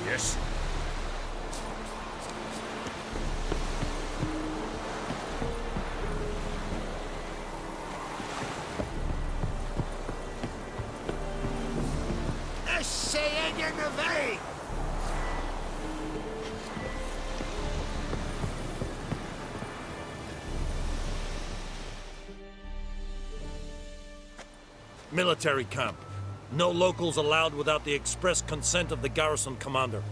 Yes. Military camp. No locals allowed without the express consent of the garrison commander.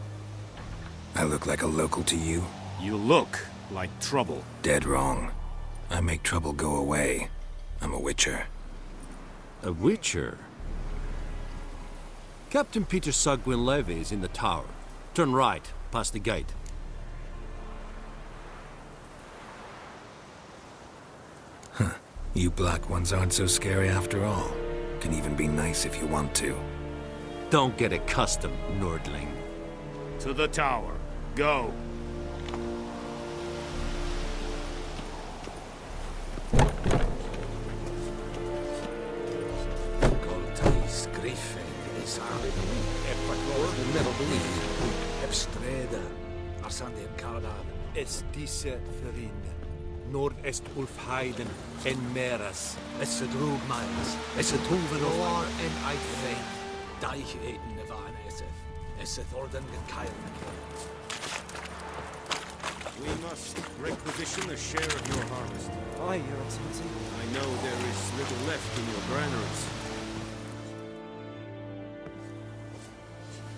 I look like a local to you? You look like trouble. Dead wrong. I make trouble go away. I'm a witcher. A witcher? Captain Peter Sagwin Levy is in the tower. Turn right, past the gate. Huh. You black ones aren't so scary after all. Can even be nice if you want to. Don't get accustomed, Nordling. To the tower. Go. Es diese Verin. Nordest Ulfheiden en Meras. Es drug miles. Es troven over en eifein. Deich eten nevan esef. Es thorden gekeil. We must requisition a share of your harvest. Aye, Your Excellency. I know there is little left in your granaries.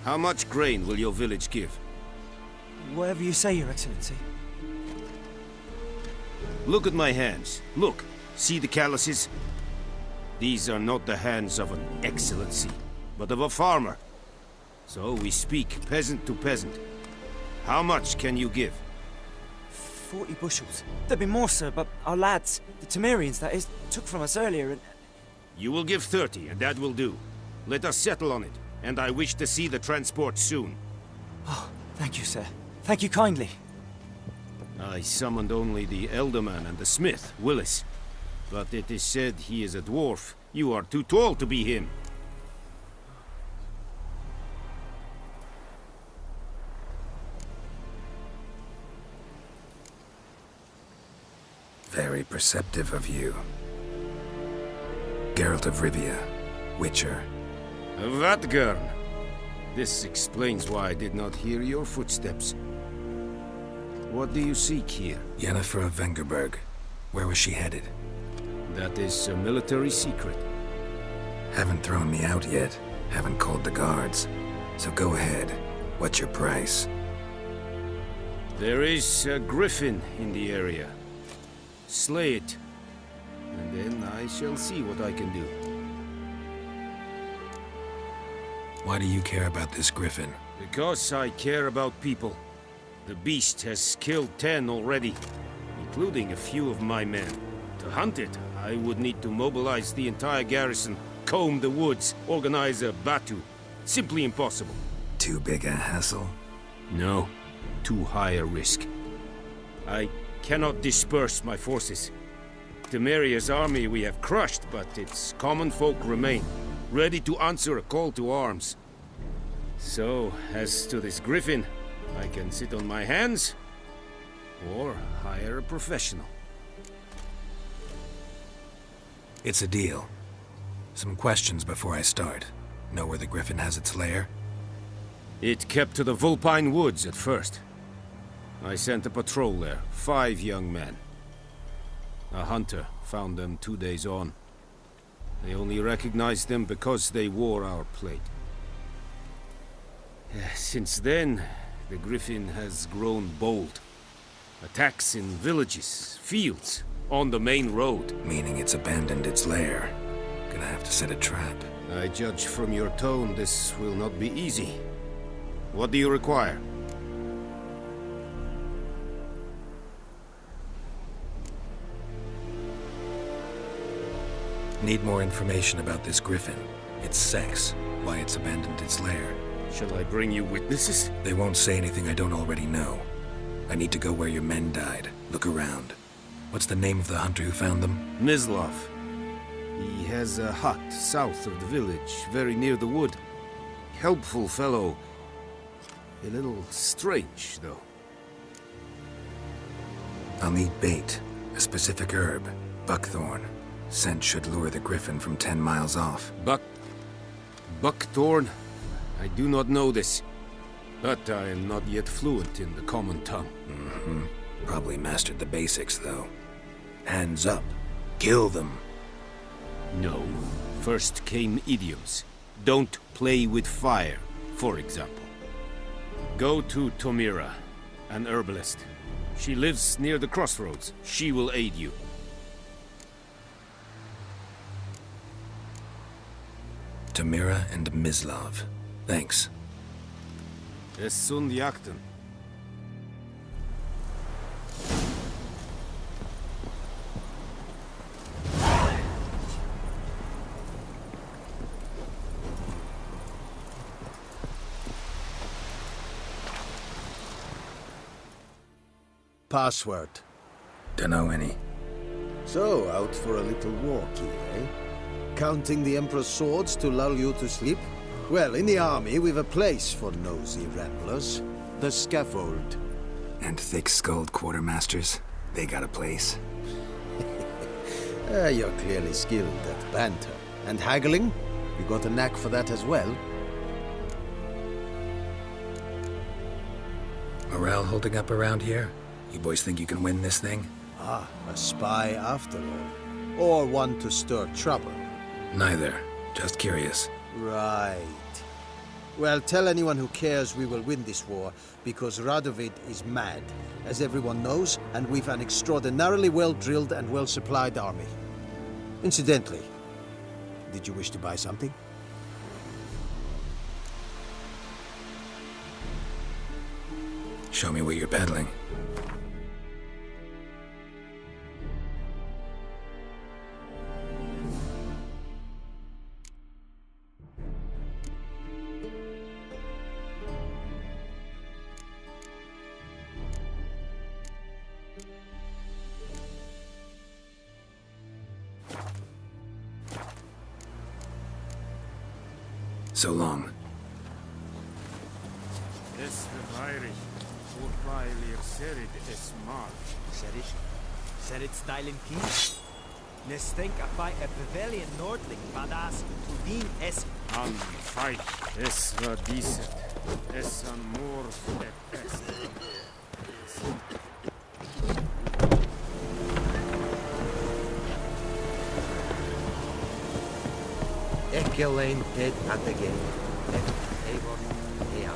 How much grain will your village give? Whatever you say, Your Excellency. Look at my hands. Look. See the calluses? These are not the hands of an excellency, but of a farmer. So we speak peasant to peasant. How much can you give? 40 bushels. There'd be more, sir, but our lads, the Tomirians, that is, took from us earlier and... You will give 30, and that will do. Let us settle on it, and I wish to see the transport soon. Oh, thank you, sir. Thank you kindly. I summoned only the Elderman and the smith, Willis. But it is said he is a dwarf. You are too tall to be him. Very perceptive of you. Geralt of Rivia, Witcher. Vatgern. This explains why I did not hear your footsteps. What do you seek here? Yennefer of Vengerberg. Where was she headed? That is a military secret. Haven't thrown me out yet. Haven't called the guards. So go ahead. What's your price? There is a griffin in the area. Slay it. And then I shall see what I can do. Why do you care about this griffin? Because I care about people. The beast has killed 10 already, including a few of my men. To hunt it, I would need to mobilize the entire garrison, comb the woods, organize a batu. Simply impossible. Too big a hassle? No, too high a risk. I cannot disperse my forces. Temeria's army we have crushed, but its common folk remain, ready to answer a call to arms. So, as to this griffin, I can sit on my hands, or hire a professional. It's a deal. Some questions before I start. Know where the griffin has its lair? It kept to the Vulpine Woods at first. I sent a patrol there, 5 young men. A hunter found them 2 days on. They only recognized them because they wore our plate. Since then, the griffin has grown bold. Attacks in villages, fields, on the main road. Meaning it's abandoned its lair. Gonna have to set a trap. I judge from your tone this will not be easy. What do you require? Need more information about this griffin. Its sex, why it's abandoned its lair. Shall I bring you witnesses? They won't say anything I don't already know. I need to go where your men died. Look around. What's the name of the hunter who found them? Mislav. He has a hut south of the village, very near the wood. Helpful fellow. A little strange, though. I'll need bait, a specific herb, buckthorn. Scent should lure the griffin from 10 miles off. Buckthorn? I do not know this. But I am not yet fluent in the common tongue. Mm-hmm. Probably mastered the basics, though. Hands up. Kill them. No. First came idioms. Don't play with fire, for example. Go to Tomira, an herbalist. She lives near the crossroads. She will aid you. Tomira and Mislav. Thanks. Es sunt jakten. Password. Dunno any. So, out for a little walkie, eh? Counting the Emperor's swords to lull you to sleep? Well, in the army, we've a place for nosy ramblers. The scaffold. And thick-skulled quartermasters. They got a place. You're clearly skilled at banter. And haggling? You got a knack for that as well? Morale holding up around here? You boys think you can win this thing? Ah, a spy after all. Or one to stir trouble. Neither. Just curious. Right. Well, tell anyone who cares we will win this war, because Radovid is mad, as everyone knows, and we've an extraordinarily well-drilled and well-supplied army. Incidentally, did you wish to buy something? Show me what you're peddling. So long. Es Hevairig, Urpailir Serid es Mar. Serid styling key. Nes think I fight a pavilion Nordling, Badas, Tudin es. An fight es vadicet, es an morf et est. Ekelein ted atege. Evor eam.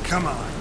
Come on.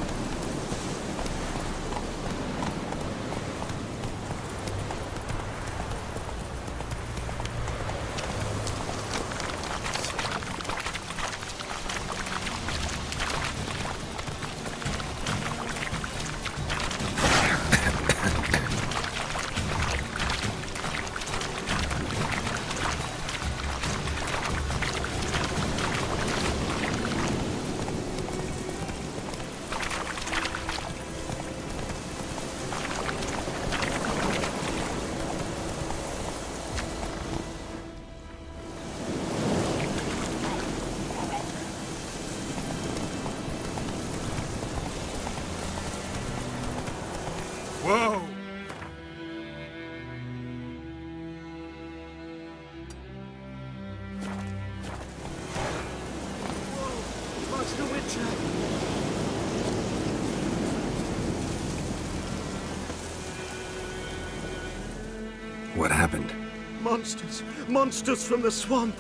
What happened? Monsters! Monsters from the swamp!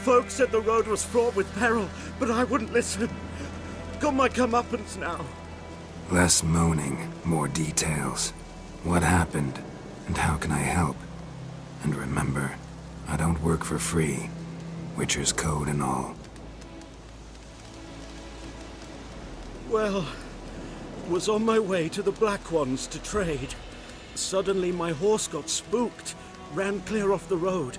Folk said the road was fraught with peril, but I wouldn't listen. Got my comeuppance now. Less moaning, more details. What happened, and how can I help? And remember, I don't work for free. Witcher's code and all. Well, was on my way to the Black Ones to trade. Suddenly my horse got spooked, ran clear off the road.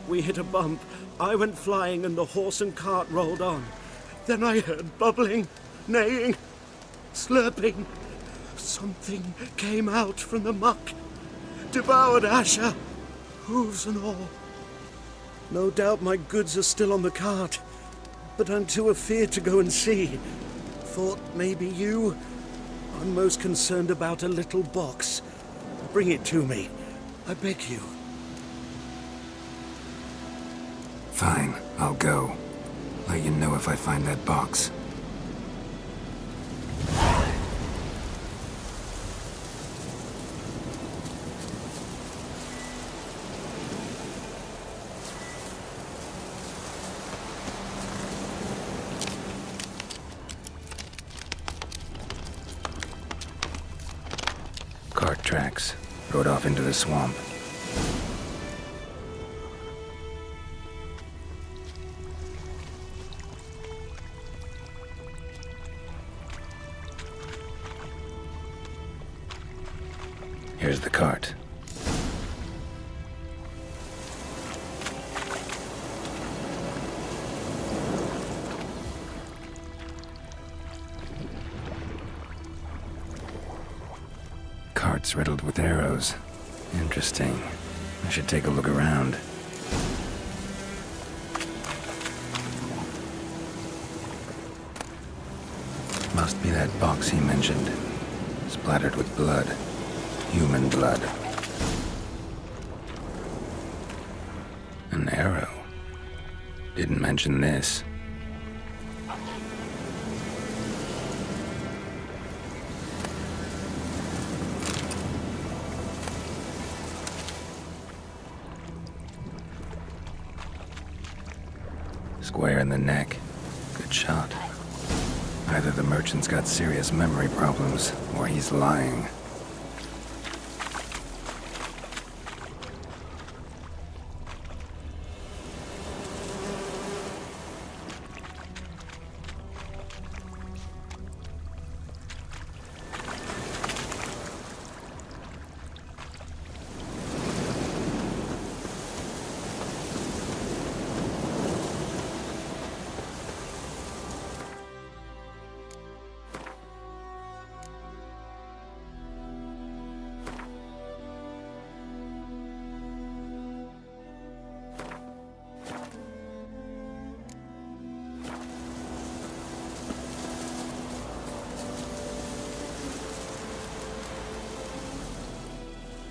We hit a bump, I went flying and the horse and cart rolled on. Then I heard bubbling, neighing, slurping. Something came out from the muck, devoured Asher, hooves and all. No doubt my goods are still on the cart, but I'm too afeard to go and see. Thought maybe you. I'm most concerned about a little box. Bring it to me, I beg you. Fine, I'll go. Let you know if I find that box. Cart tracks. Rode off into the swamp. Here's the cart. Cart's riddled with arrows. Interesting. I should take a look around. Must be that box he mentioned. Splattered with blood. Human blood. An arrow. Didn't mention this. Square in the neck. Good shot. Either the merchant's got serious memory problems, or he's lying.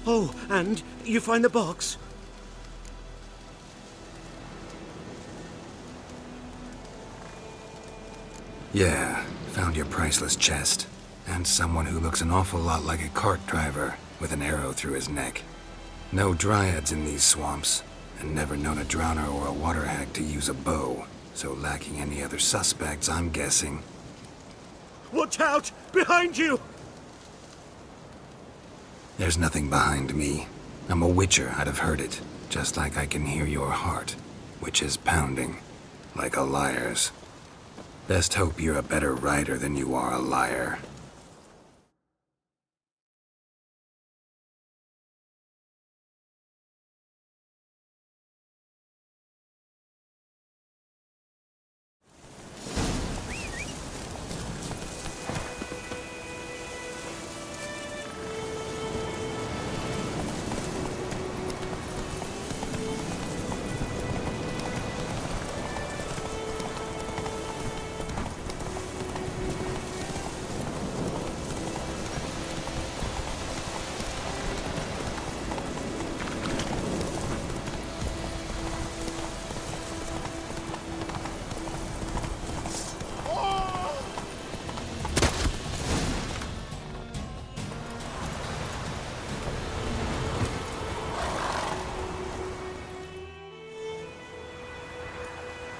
Oh, and you find the box? Yeah, found your priceless chest. And someone who looks an awful lot like a cart driver, with an arrow through his neck. No dryads in these swamps, and never known a drowner or a water hag to use a bow, so lacking any other suspects, I'm guessing. Watch out! Behind you! There's nothing behind me. I'm a witcher, I'd have heard it. Just like I can hear your heart, which is pounding, like a liar's. Best hope you're a better rider than you are a liar.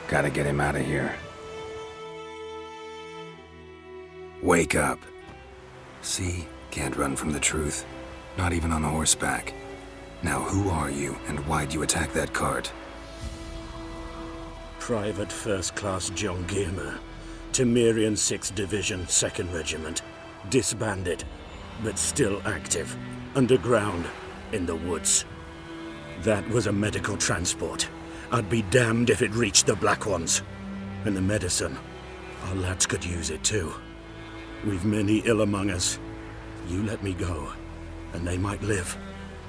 Gotta get him out of here. Wake up. See? Can't run from the truth. Not even on horseback. Now who are you, and why'd you attack that cart? Private First Class John Giermer, Tomirian 6th Division, 2nd Regiment. Disbanded, but still active. Underground, in the woods. That was a medical transport. I'd be damned if it reached the Black Ones. And the medicine, our lads could use it too. We've many ill among us. You let me go, and they might live,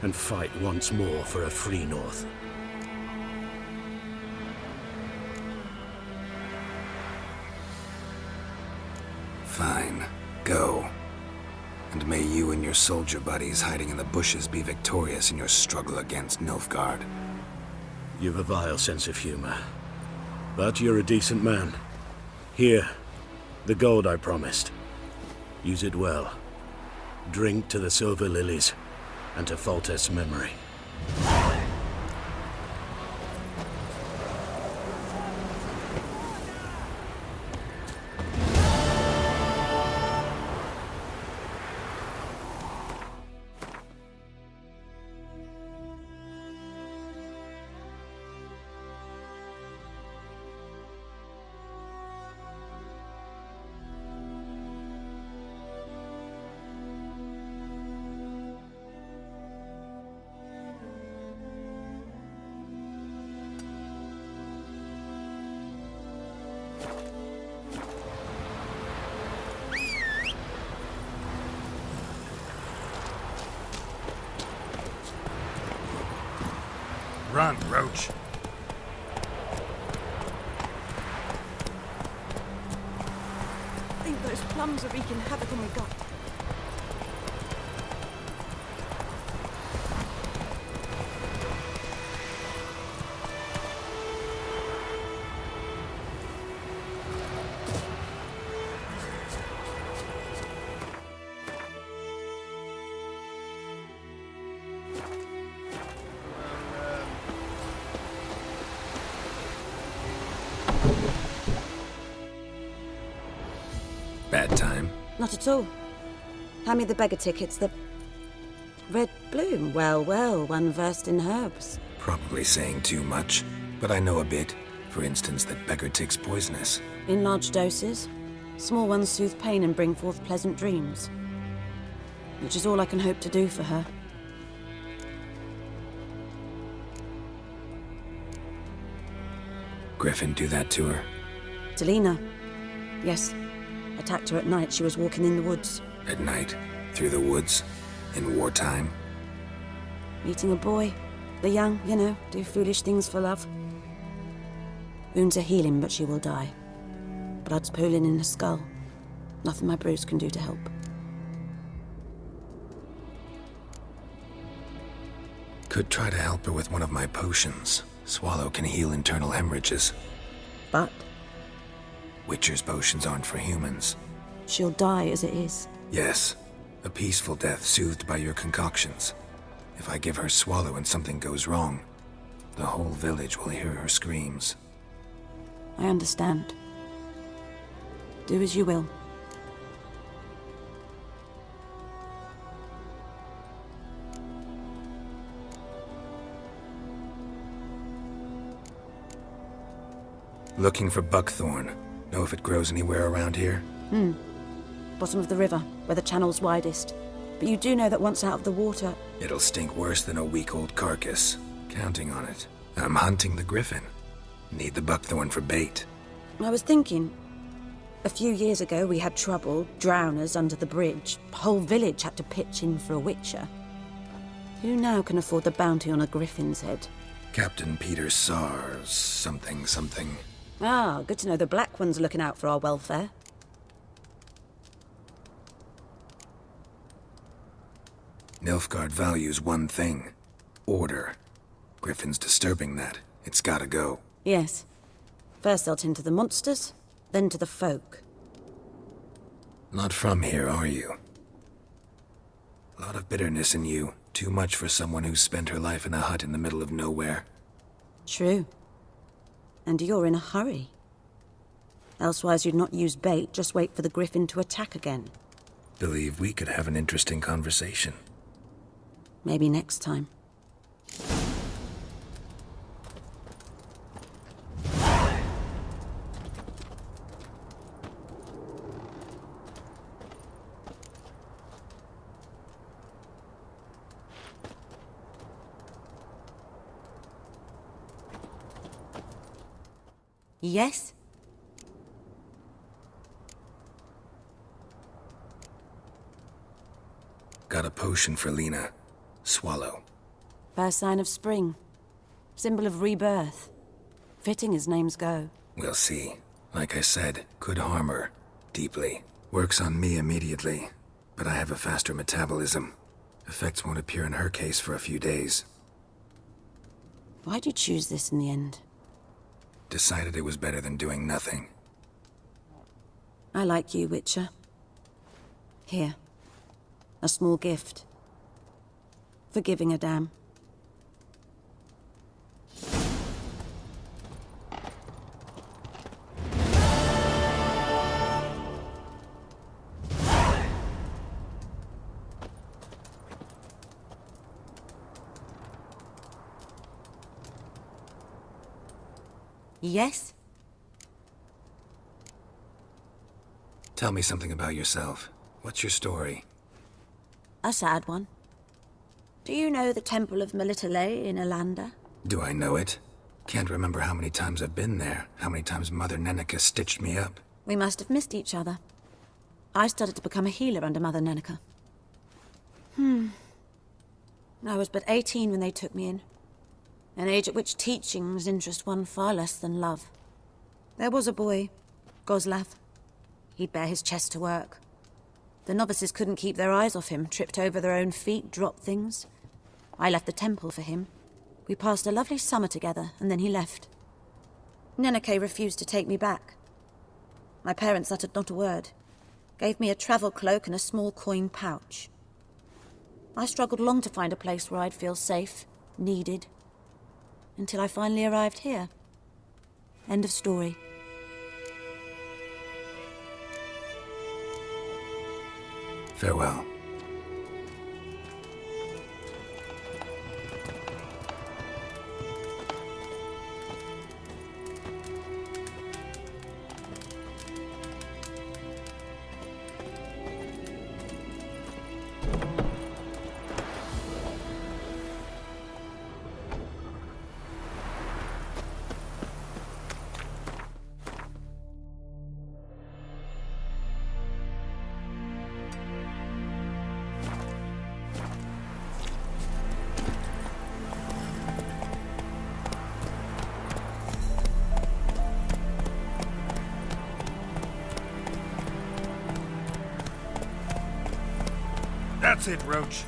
and fight once more for a free North. Fine. Go. And may you and your soldier buddies hiding in the bushes be victorious in your struggle against Nilfgaard. You've a vile sense of humor. But you're a decent man. Here, the gold I promised. Use it well. Drink to the Silver Lilies, and to Foltest's memory. Run, Roach. I think those plums are wreaking havoc on my gut. Bad time? Not at all. Hand me the beggar tickets, the red bloom. Well, well, one versed in herbs. Probably saying too much, but I know a bit. For instance, that beggar tick's poisonous. In large doses. Small ones soothe pain and bring forth pleasant dreams. Which is all I can hope to do for her. Griffin do that to her? Delina. Yes. Attacked her at night. She was walking in the woods. At night? Through the woods? In wartime? Meeting a boy. The young, you know, do foolish things for love. Wounds are healing, but she will die. Blood's pooling in her skull. Nothing my bruise can do to help. Could try to help her with one of my potions. Swallow can heal internal hemorrhages. But Witcher's potions aren't for humans. she'll die as it is. Yes. A peaceful death soothed by your concoctions. If I give her Swallow and something goes wrong, the whole village will hear her screams. I understand. Do as you will. Looking for buckthorn. Know if it grows anywhere around here? Bottom of the river, where the channel's widest. But you do know that once out of the water... It'll stink worse than a week-old carcass. Counting on it. I'm hunting the griffin. Need the buckthorn for bait. I was thinking... A few years ago we had trouble, drowners under the bridge. The whole village had to pitch in for a witcher. Who now can afford the bounty on a griffin's head? Captain Peter Sars, something. Ah, good to know the Black One's looking out for our welfare. Nilfgaard values one thing. Order. Griffin's disturbing that. It's gotta go. Yes. First they'll tend to the monsters, then to the folk. Not from here, are you? A lot of bitterness in you. Too much for someone who's spent her life in a hut in the middle of nowhere. True. And you're in a hurry. Elsewise you'd not use bait, just wait for the griffin to attack again. Believe we could have an interesting conversation. Maybe next time. Yes? Got a potion for Lena. Swallow. First sign of spring. Symbol of rebirth. Fitting as names go. We'll see. Like I said, could harm her. Deeply. Works on me immediately. But I have a faster metabolism. Effects won't appear in her case for a few days. Why'd you choose this in the end? Decided it was better than doing nothing. I like you, Witcher. Here. A small gift. For giving a damn. Yes? Tell me something about yourself. What's your story? A sad one. Do you know the Temple of Melitele in Alanda? Do I know it? Can't remember how many times I've been there, how many times Mother Neneka stitched me up. We must have missed each other. I started to become a healer under Mother Neneka. I was but 18 when they took me in. An age at which teachings interest one far less than love. There was a boy, Goslav. He'd bare his chest to work. The novices couldn't keep their eyes off him, tripped over their own feet, dropped things. I left the temple for him. We passed a lovely summer together, and then he left. Neneke refused to take me back. My parents uttered not a word. Gave me a travel cloak and a small coin pouch. I struggled long to find a place where I'd feel safe, needed, until I finally arrived here. End of story. Farewell. That's it, Roach.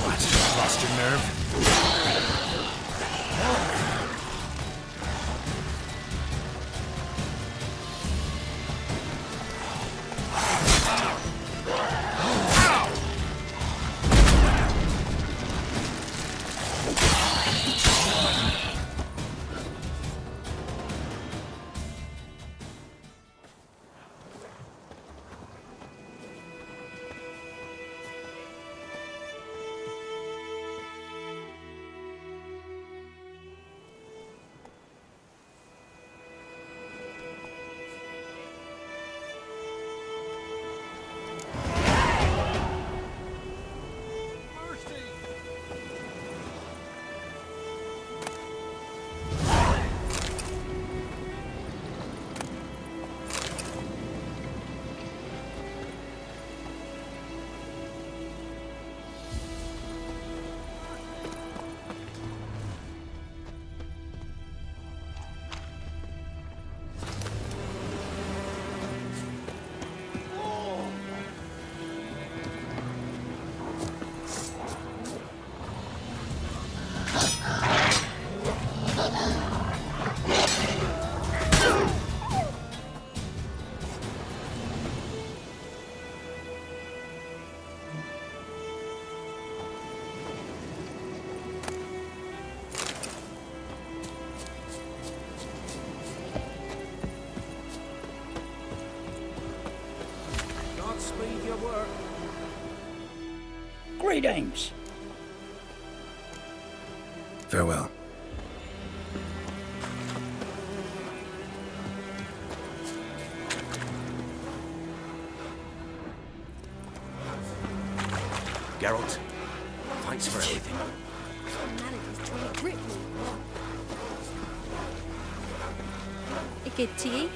What? Lost your nerve? your work. Greetings. Farewell. Geralt, thanks for everything. Manager's trying to grip me. A good to you?